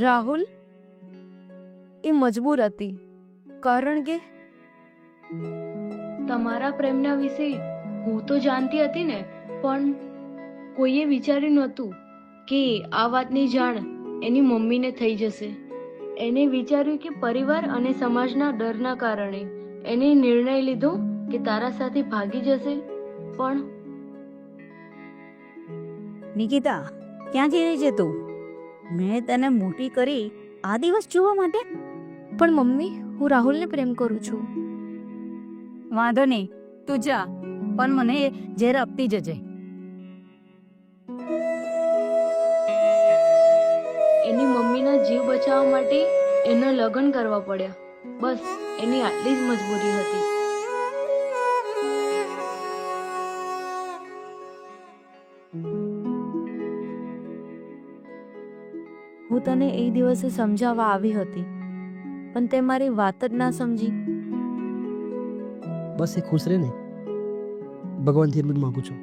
રાહુલ એ મજબૂર હતી, કારણ કે તમારા પ્રેમના વિશે હું તો જાણતી હતી ને, પણ કોઈએ વિચાર્યું નહોતું કે આ વાતની જાણ એની મમ્મીને થઈ જશે. એને વિચાર્યું કે પરિવાર અને સમાજના ડરના કારણે એને નિર્ણય લીધો કે તારા સાથે ભાગી જશે. પણ નિકિતા, ક્યાં જઈ રહી છે તું? મેં તને મોટી કરી આ દિવસ જોવા માટે? પણ મમ્મી, હું રાહુલને પ્રેમ કરું છું. વાંધો નહીં, તું જા, પણ મને ઝેર આપતી જજે. એની મમ્મીના જીવ બચાવવા માટે એના લગ્ન કરવા પડ્યા. બસ એની આટલી જ મજબૂરી હતી. હું તને એ દિવસે સમજાવવા આવી હતી, પણ તે મારી વાત જ ના સમજી. બસ એ ખુશ રહે ને, ભગવાનથી એટલું જ માગું છું.